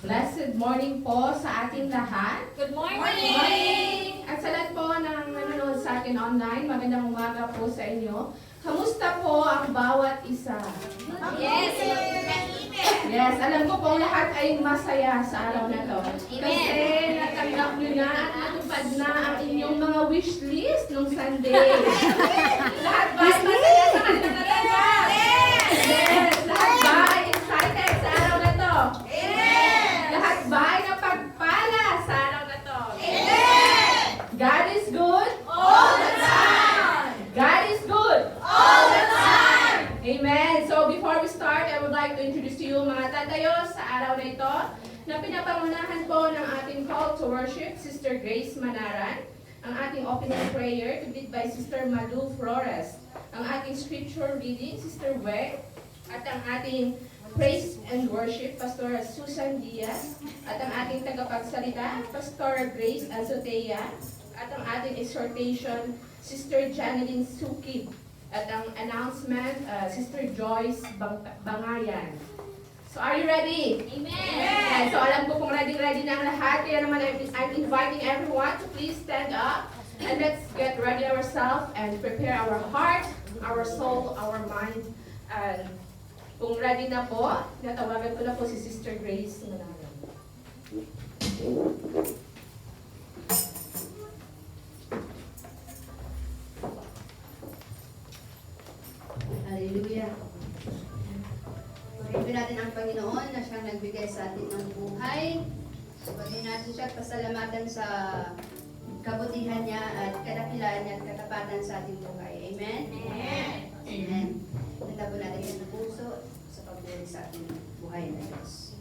Blessed morning po sa ating lahat. Good morning! Morning! At sa lahat po ng nanonood sa atin online, magandang umaga po sa inyo. Kamusta po ang bawat isa? Yes! Yes, alam ko po lahat ay masaya sa araw na to. Kasi natanggap nyo na at natupad na ang inyong mga wish list nung Sunday. Lahat ba ay masaya sa kanilang natanggap? Yes! Lahat ba ay excited sa araw na to? Lahat ba ay napagpala sa araw na to? God is good? All the time! God is good? All the time! Amen. So before we start, I would like to introduce to you mga tatayo sa araw na ito na pinapangunahan po ng ating call to worship, Sister Grace Manaran, ang ating opening prayer to lead by Sister Malu Flores, ang ating scripture reading, Sister Weng, at ang ating praise and worship, Pastor Susan Diaz, at ang ating tagapagsalita, Pastor Grace Azotea, at ang ating exhortation, Sister Janeline Suki, at ang announcement, Sister Joyce Bangayan. So are you ready? Amen! So alam ko kung ready na ang lahat, kaya naman I'm inviting everyone to please stand up and let's get ready ourselves and prepare our heart, our soul, our mind. And kung ready na po, natawagan ko na po si Sister Grace Manaran. Hallelujah. Purihin natin ang Panginoon na siyang nagbigay sa atin ng buhay. Purihin natin siya at pasalamatan sa kabutihan niya at kadakilaan niya at katapatan sa ating buhay. Amen? Amen! Amen. Nanda po natin yung puso sa pagpuri sa ating buhay na Diyos.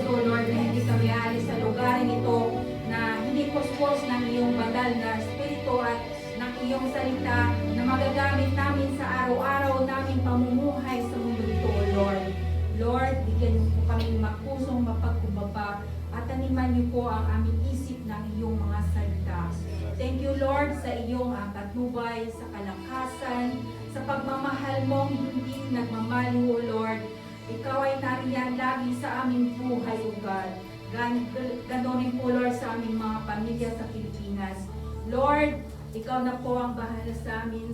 O Lord, na hindi kami aalis sa lugarin ito na hindi puspos ng iyong banal na Espiritu at ng iyong salita na magagamit namin sa araw-araw naming pamumuhay sa mundo ito, O Lord. Lord, bigyan niyo po kami magpusong mapagkumbaba at taniman niyo po ang aming isip ng iyong mga salita. Thank you, Lord, sa iyong patnubay, sa kalakasan, sa pagmamahal mong hindi nagmamaliw, O Lord. Ikaw ay nariyan lagi sa aming buhay, O God. Ganon rin po, Lord, sa aming mga pamilya sa Pilipinas. Lord, ikaw na po ang bahala sa amin,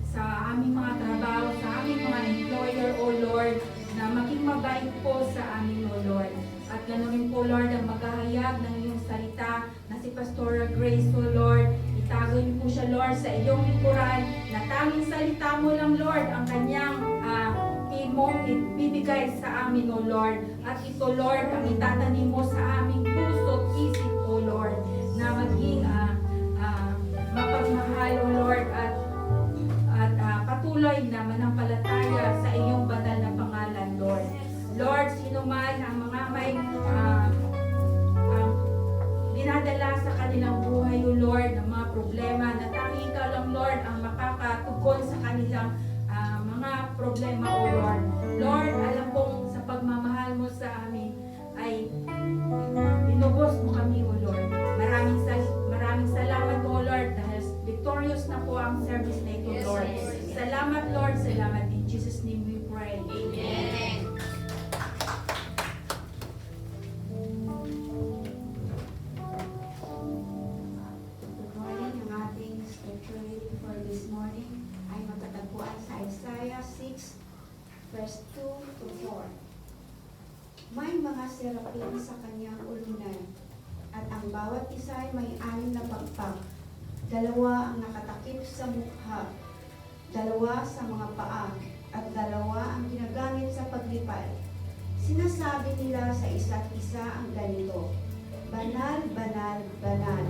sa aming mga trabaho, sa aming mga employer, O Lord, na maging mabait po sa amin, O Lord. At ganoon rin po, Lord, ang maghahayag ng iyong salita na si Pastora Grace, O Lord. Itago niyo po siya, Lord, sa iyong likuran na tanging salita mo lang, Lord, ang kanyang imong ibibigay sa amin, O Lord. At ito, Lord, ang itatanim mo sa aming puso at isip, O Lord, na maging mapagmahal, O Lord, at patuloy na manampalataya sa iyong banal na pangalan, Lord. Lord, sino man ang mga may dinadala sa kanilang buhay, O Lord, ng mga problema na tanging ikaw lang, Lord, ang makakatugon sa kanilang mga problema, O Lord. Lord, alam kong sa pagmamahal mo sa amin ay inubos mo kami, O Lord. Maraming salamat, O Lord, dahil victorious na po ang service na ito, Lord. Salamat, Lord. Salamat. In Jesus' name we pray. Amen. Good morning. Ang ating scripture reading for this morning ay matatagpuan sa Isaiah 6, verse 2 to 4. May mga serapin sa kanyang ulunan, at ang bawat isa ay may 6 na pagpag. 2 ang nakatakip sa mukha, 2 sa mga paa, at 2 ang ginagamit sa paglipad. Sinasabi nila sa isa't isa ang ganito, Banal, banal, banal,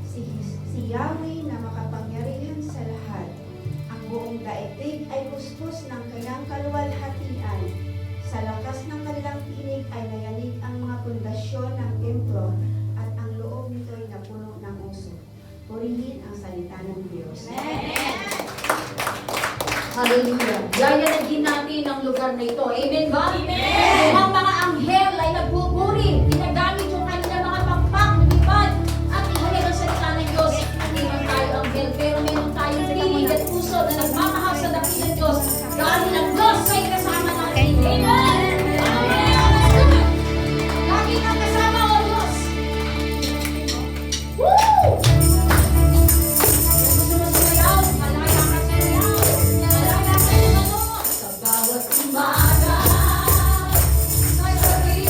si Yahweh na makapangyarihan sa lahat. Ang buong daigdig ay puspos ng kanyang kaluwalhatian. Sa lakas ng kanilang tinig ay nayanig ang mga pundasyon ng templo at ang loob nito ay napuno ng usok. Purihin ang salita ng Diyos. Hallelujah. Yayanagin natin ang lugar na ito. Amen ba? Amen. Ang mga anghel ay nagpupuri. Ginagamit yung kanilang mga pagpag, lumipad, at ihayag ang salita ng Diyos. Hindi man tayo anghel, pero meron tayong piling at puso na nagmamahal sa dakilang Diyos. Dahil ang Diyos ay kasama natin. Amen! Amen! Lagi kang kasama, O Diyos. Woo! Sumusumayaw, malaya ka sumayaw, malaya ka lumanong. Sa bawat umaga, may sabi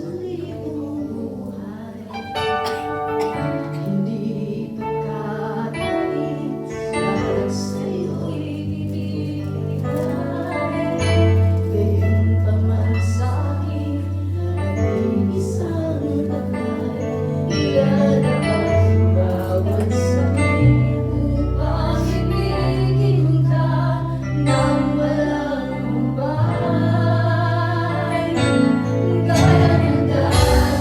libreng buhay. Hindi pagkakalit, lahat sa'yo'y bibigay. Gayon pa man sa'kin, naging isang taglay. Ilalabas bawat sakit upang ibigin ka nang walang hubay. Gaya ng dati.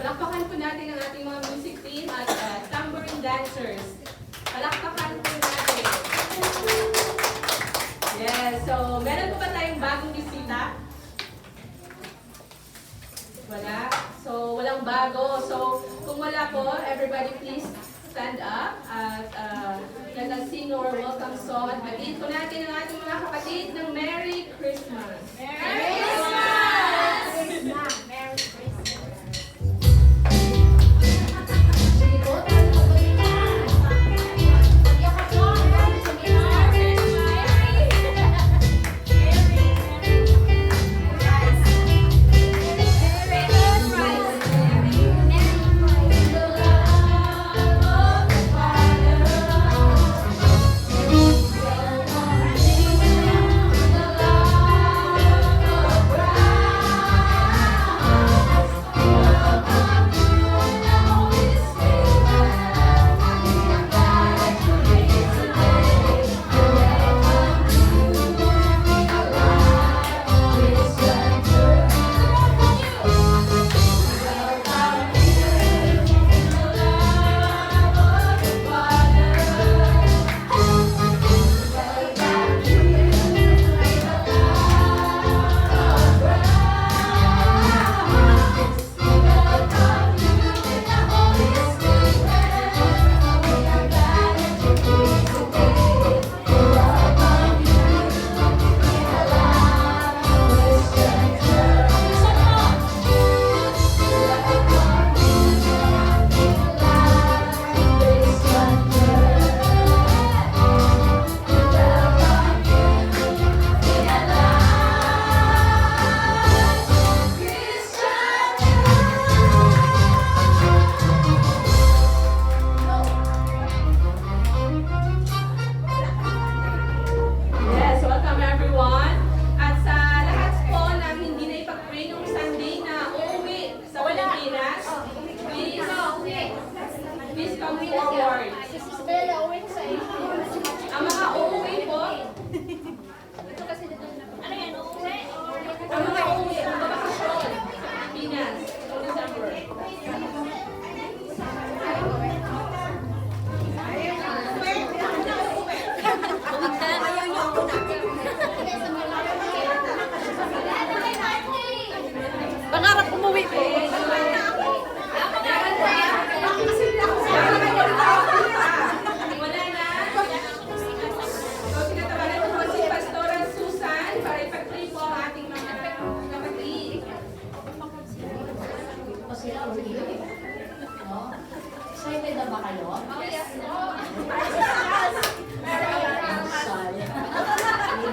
Palakpakan po natin ang ating mga music team at tambourine dancers. Palakpakan po natin. Yes, so meron po ba tayong bagong bisita? Wala? So, walang bago. So, kung wala po, everybody please stand up at let us sing our welcome song at batiin po natin ang ating mga kapatid ng Merry Christmas! Merry Christmas! Yes, welcome everyone. At sa lahat po na hindi na ipag-pray nung Sunday na uuwi sa Pilipinas, please come forward. Ang mga uuwi po, ang mga uuwi, ang babakasyon sa Pilipinas, December. Pangarap umuwi po. Wala na. So, tinatawagan ko po si Pastora Susan para ipag-pray po ang ating mga kapatid. O sila, uwi. No? Excited na ba kayo?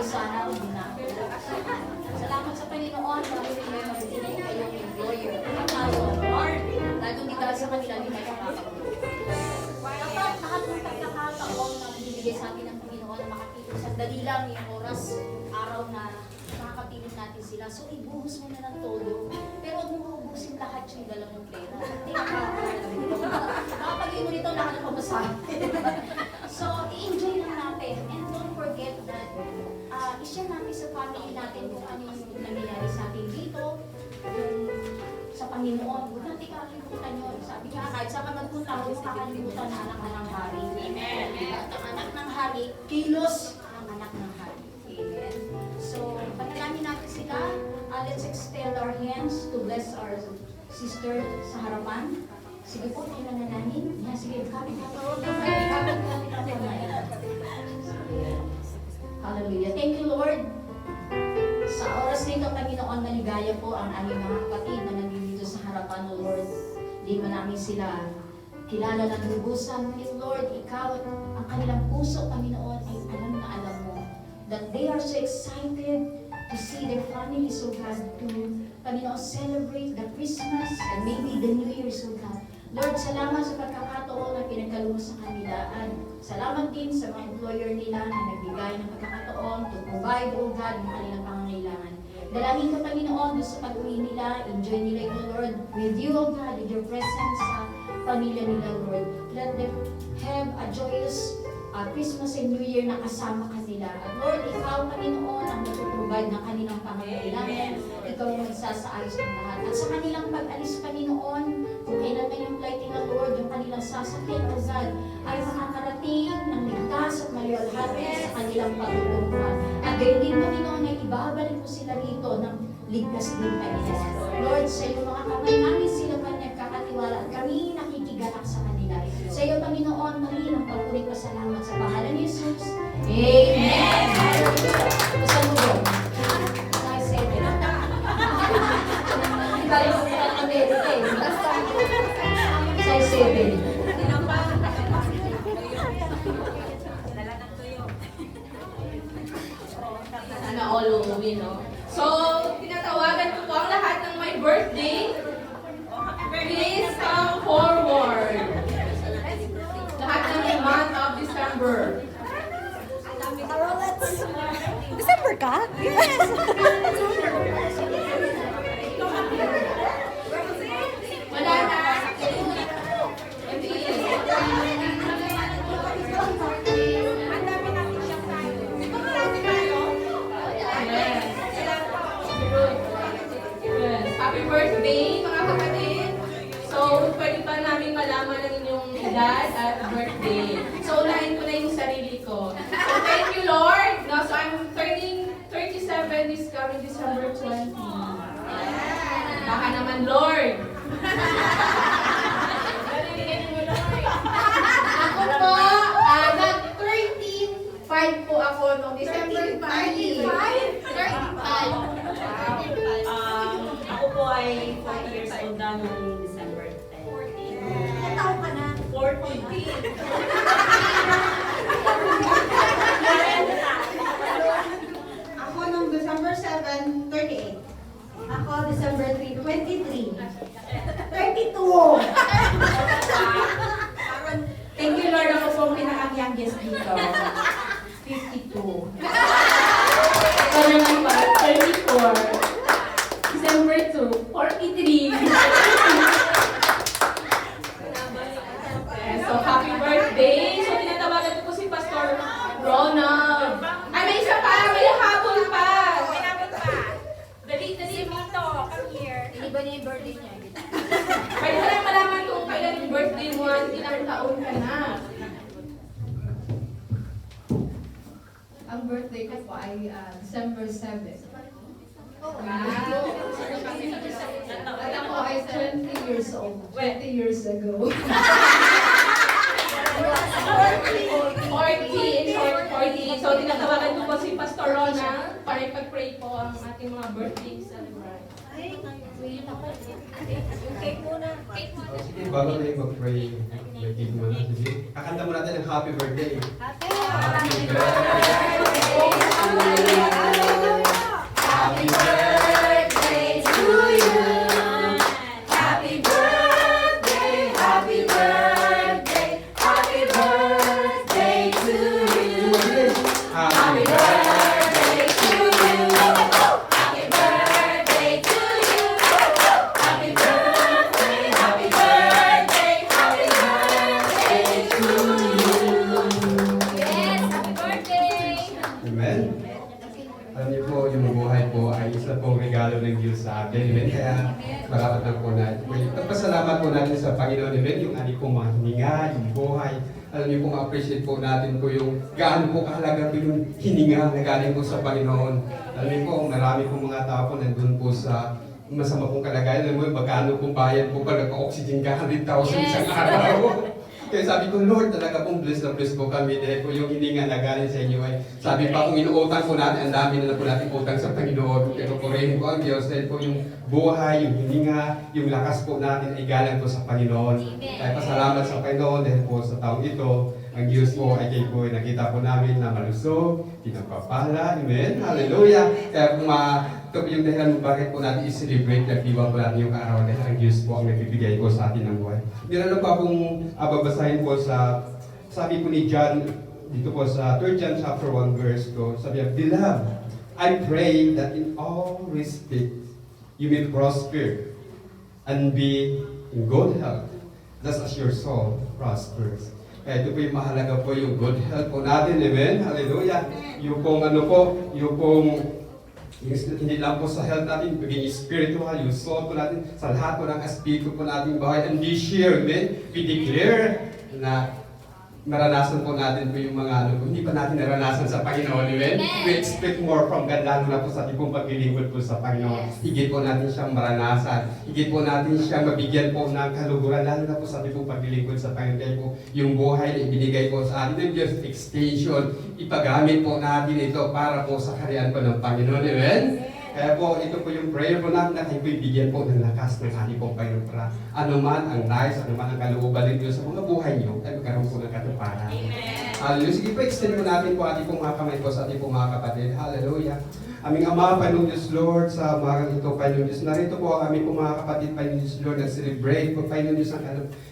Sana, uwi na. Salamat sa Panginoon, dahil may mabibigay kayong employer. Tayo, Lord, dahil hindi dahil sa kanila, hindi tayo makakapagod. Dapat lahat ng pagkakataon na binibigay sa atin ng Panginoon na makatipid sa dali lang yung oras, araw na makakapilip natin sila. So, ibuhos mo na ng todo. Pero huwag mo maubusin lahat yung dala mong pera. Hindi makapagay mo nito lahat ng pamasahe. So, i-enjoy lang natin. And don't forget that i-share natin sa family natin kung ano yung nangyayari sa atin dito, yung sa Panginoon. Huwag natin kakalimutan yun. Sabi nga, kahit saan ka magpunta, huwag mo kakalimutan na anak na ng hari. Amen. At ang anak ng hari, kilos ang anak ng hari. Amen. So, panalangin natin sila. Let's extend our hands to bless our sister sa harapan. Sige po, kailangan namin. Yeah, sige, kapit na to. Hallelujah. Thank you, Lord. Sa oras nito, Panginoon, maligaya po ang aming mga kapatid na nandito sa harapan, O Lord. Di man namin sila kilala ng lubusan. Ngunit, Lord, Ikaw at ang kanilang puso, Panginoon, ay alam na alam mo that they are so excited to see their families, O God, to, Panginoon, celebrate the Christmas and maybe the New Year's, O God. Lord, salamat sa pagkakataon na pinagkaloob sa kanila. At salamat din sa mga employer nila na nagbigay ng pagkakataon to provide, O God, ng kanilang pangangailangan. Dalangin ko, Panginoon, doon sa pag-uwi nila, enjoy nila ito, Lord, with you, O God, with your presence sa pamilya nila, Lord. Let them have a joyous Christmas and New Year na kasama kanila. At Lord, Ikaw, Panginoon, ang nagpo-provide ng kanilang pangangailangan. Ikaw ikaw ang magsasaayos ng lahat. At sa kanilang pag-alis, Panginoon, kung kailan man yung flight nila, Lord, yung kanilang sasakyan, O God, ay makakarating ng ligtas at maliwalhati sa kanilang pagtutunguhan. At gayon din, Panginoon, ay ibabalik mo sila rito ng ligtas din, Panginoon. Lord, sa iyo mga kamay namin sila pa nagkakatiwala at kami nakikiganap sa kanila. Sa iyo, Panginoon, muli ng pagpulit pasalamat sa pangalan ni Jesus. Amen! Basta mo doon. Size 7. Tayo sa Amerika eh. Size 7. Sana all umuwi, no? So, tinatawagan ko po ang lahat ng may birthday. Please come forward. Lahat ng may month of December. December ka? Yes! Wala na. Yes. Happy birthday, mga kapatid. So, pwede pa namin malaman ang inyong edad at birthday. So, unahin ko na yung sarili ko. So, thank you, Lord. No, so, I'm turning 37 this coming December 20. Baka naman, Lord. Ako po, nag-13.5 po ako noong December 5. 35. Ako po ay 40 years old na noong December 10. 40. Ilang taon ka na? 40. Ako nung December 7, 38. Ako December 3, 23. 32! Thank you, Lord. Ako po ang pinaka-youngest dito. 52. Ito naman pa, 34. December 2, 43. So, happy birthday! So, tinatawagan ko po si Pastor Ronald. Ay, may isa pa! May habol pa! Dali, Mito. Come here. Iba niya yung birthday niya. Pwede ko lang malaman kung kailan yung birthday mo at ilang taon ka na. Ang birthday ko po ay December 7. At ako ay 20 years old. 20 years ago. 40, in short, 40. So, tinatawagan ko po si Pastor Ronald para ipag-pray po ang ating mga birthday celebrant. Sige, bago tayo mag-pray, may cake muna. Sige, kakanta mo natin ang happy birthday. Happy birthday to you. Happy birthday, happy birthday, happy birthday to you. Happy birthday to you. Happy birthday to you. Happy birthday, happy birthday, happy birthday to you. Yes, happy birthday! Amen. Alam niyo po, yung buhay po ay isa pong regalo ng Diyos sa atin. Amen. Kaya marapat na po natin. Pagpasalamat po natin sa Panginoon. Amen. Yung ating pong mga hininga, yung buhay. Alam niyo po, ma-appreciate po natin po yung gaano po kahalaga po yung hininga na galing po sa Panginoon. Alam niyo po, marami pong mga tao po nandun po sa masama pong kalagayan. Alam mo, magkano pong bayad po pag nagpa-oxygen ka 100,000 isang araw. Kaya sabi ko, Lord, talaga pong bless na bless po kami dahil po yung hininga na galing sa inyo ay sabi pa kung inuutang po natin, ang dami na po natin utang sa Panginoon. Pero purihin po ang Diyos dahil po yung buhay, yung hininga, yung lakas po natin ay galing po sa Panginoon. Kaya pasalamat sa Panginoon dahil po sa taong ito, ang Diyos po ay kayo po nakita po namin na malusog, pinagpapala, amen, hallelujah. Kaya po ito po yung dahilan kung bakit po natin i-celebrate, nag-iwan po natin yung araw dahil ang Diyos po ang nagbibigay po sa atin ng buhay. Meron pa pong babasahin po sa, sabi po ni John, dito po sa 3 John chapter 1 verse 2, sabi niya, Beloved, I pray that in all respects you may prosper and be in good health, just as your soul prospers. Kaya ito po yung mahalaga po yung good health po natin, amen? Hallelujah! Yung pong ano po, yung pong Hindi lang po sa health natin, maging spiritual, yung soul po natin, sa lahat po ng aspecto po natin buhay. And this year, amen, we declare na maranasan po natin po yung mga hindi pa natin naranasan sa Panginoon, amen? We expect more from God, lalo na po sa ating pong paglilingkod po sa Panginoon. Higit po natin siyang maranasan, higit po natin siyang mabigyan po ng kaluguran, lalo na po sa ating pong paglilingkod sa Panginoon. Kaya po yung buhay na ibinigay po sa atin ng Diyos, extension, ipagamit po natin ito para po sa kaharian po ng Panginoon, amen? Kaya po, ito po yung prayer po natin na kayo po ibigyan po ng lakas ng ating pong Panginoon para anuman ang nais, anuman ang kalooban ng Diyos sa mga buhay niyo, ay magkaroon po ng katuparan. Hallelujah. Sige po, extend po natin po ating pong mga kamay po sa ating pong mga kapatid. Hallelujah. Aming Ama, Panginoong Diyos Lord, sa umagang ito, Panginoong Diyos, narito po ang aming pong mga kapatid, Panginoong Diyos Lord, nag-celebrate po, Panginoong Diyos, ang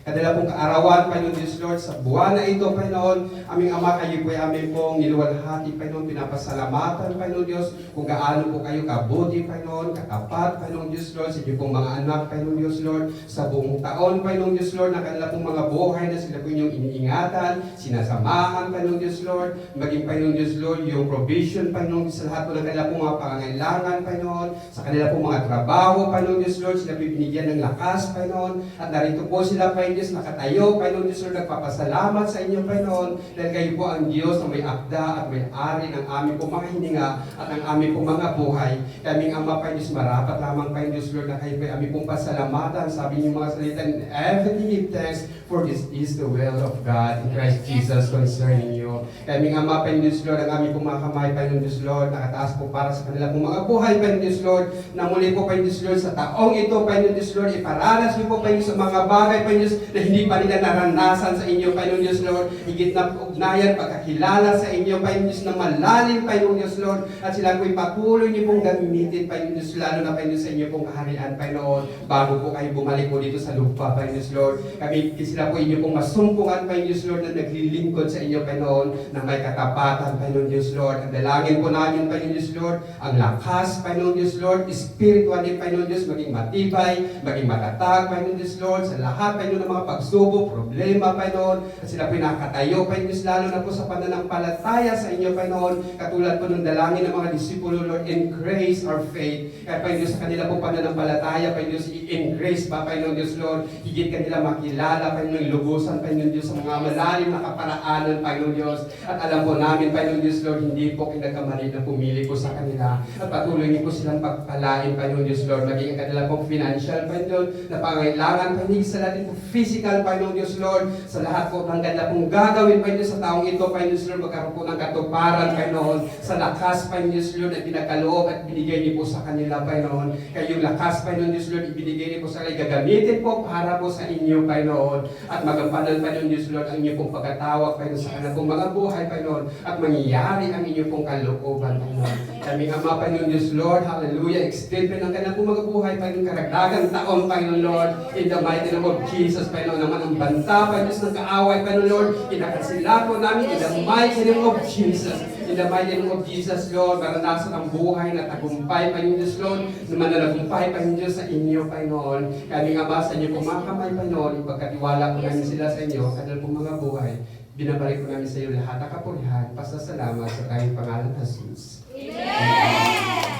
kadala pong kaarawan, Panginoong Diyos Lord, sa buwan na ito, Panginoon. Aming Ama, kayo po ay aming pong niluwalhati, Panginoon, pinapasalamatan, Panginoong Diyos, kung gaano po kayo kabuti, Panginoon, katapat, Panginoong Diyos Lord, sa inyo pong mga anak, Panginoong Diyos Lord, sa buong taon, Panginoong Diyos Lord, na kanila pong mga buhay na sila po inyong iniingatan, sinasamahan, Panginoong Diyos Lord, maging Panginoong Diyos Lord, yung provision, Panginoong Diyos, sa lahat po ng kanila pong mga pangangailangan, Panginoon, sa kanila pong mga trabaho, Panginoong Diyos Lord, sila po binigyan ng lakas, Panginoon, at narito po sila, Panginoong Diyos, nakatayo, Panginoong Diyos Lord, nagpapasalamat sa inyo, Panginoon, dahil kayo po ang Diyos na may akda at may ari ng aming pong mga hininga at ang aming pong mga buhay. Kaming Ama, Panginoon Diyos, marapat lamang, Panginoong Diyos Lord, na kayo po ay aming pong pasalamatan, sabi niyo mga salita, and everything give thanks, for this is the will of God in Christ Jesus concerning you. Kaming Ama, Panginoon Diyos Lord, ang aming pong mga kamay, Panginoon Diyos Lord, nakataas po para sa kanila pong mga buhay, Panginoon Diyos Lord, na muli po, Panginoon Diyos Lord, sa taong ito, Panginoon Diyos Lord, iparanas niyo po, Panginoon, sa mga bagay, Panginoon Diyos, na hindi pa nila naranasan sa inyo, Panginoon Diyos Lord, higit na ugnayan, pagkakilala sa inyo, Panginoon Diyos, na malalim, Panginoon Diyos Lord, at sila po'y patuloy niyo pong gamitin, Panginoon Diyos, lalo na, Panginoon, sa inyo pong kaharian, Panginoon, bago po kayo bumalik po dito sa lupa, Panginoon Diyos Lord, kami, sila po inyo pong masumpungan, Panginoon Diyos Lord, na naglilingkod sa inyo, Panginoon, na may katapatan, Panginoon Diyos Lord, ang dalangin po namin, Panginoon Diyos Lord, ang lakas, Panginoon Diyos Lord, spiritually, Panginoon Diyos, maging matibay, maging matatag, Panginoon Diyos Lord, sa lahat, Panginoon, ng mga pagsubok, problema, Panginoon, at sila pinakatayo, Panginoon Diyos, lalo na po sa pananampalataya sa inyo, Panginoon, katulad po ng dalangin ng mga disipulo, Lord, increase our faith. Kaya, Panginoon Diyos, sa kanila po pananampalataya, Panginoon Diyos, i-increase pa, Panginoon Diyos, Lord, higit kanila makilala, Panginoon, lubusan, Panginoon Diyos, sa mga malalim na kaparaanan, Panginoon Diyos, at alam po namin, Panginoon Diyos, Lord, hindi po kinagkamali na pumili po sa kanila, at patuloy niyo po silang pagpalain, Panginoon Diyos, Lord, maging ang kanila pong financial, Panginoon, na pangailangan, Panginoon, sa natin po physical, Panginoon Diyos, Lord, sa lahat po ng kanila pong gagawin, Panginoon, sa taong ito, Panginoon Diyos, Lord, magkaroon po ng katuparan, Panginoon, sa lakas, Panginoon Diyos, Lord, na pinagkaloob at binigay niyo po sa kanila, Panginoon, kaya yung lakas, Panginoon Diyos, Lord, ibinigay niyo po sa kanila, gagamitin po para po sa inyo, Panginoon, at magampanan, Panginoon Diyos, Lord, ang inyo pong pagkatawag, Panginoon, sa kanila pong mga buhay, Panginoon, at mangyayari ang inyo pong kalooban, Panginoon. Kaming Ama, Panginoon Diyos, Lord, hallelujah, extend po ng kanilang pong mga buhay, Panginoon, karagdagang taon, Panginoon, Lord, in the mighty name of Jesus, Panginoon, naman ang banta, Panginoon, ng kaaway, Panginoon, Lord, inakasila po namin, in the mighty name of Jesus. In the mighty name of Jesus, Lord, maranasan ang buhay na tagumpay, Panginoon Diyos, Lord, na mananagumpay, Panginoon Diyos, sa inyo, Panginoon. Kaming Ama, sa inyo pong mga kamay, Panginoon, ipagkatiwala po namin sila sa inyo, kanilang pong mga buhay. Binabalik po namin sa iyo lahat ang kapurihan, pasasalamat sa tayong pangalan, Jesus. Amen!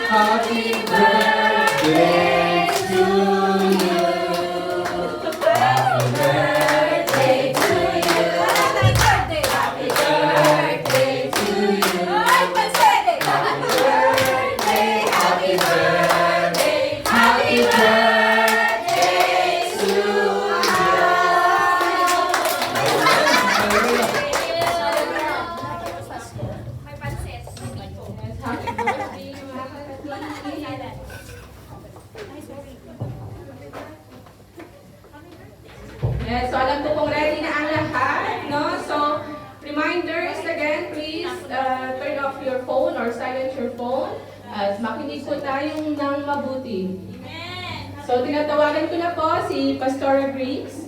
Happy birthday to you. Happy birthday to you. Happy birthday! Happy birthday to you. Ay, pansete! Happy birthday, happy birthday, happy birthday to you. May pansit. Happy birthday, mga kapatid. Yes, so alam ko pong ready na ang lahat, no? So, reminders again, please turn off your phone or silence your phone at makinig po tayong ng mabuti. So, tinatawagan ko na po si Pastora Grace.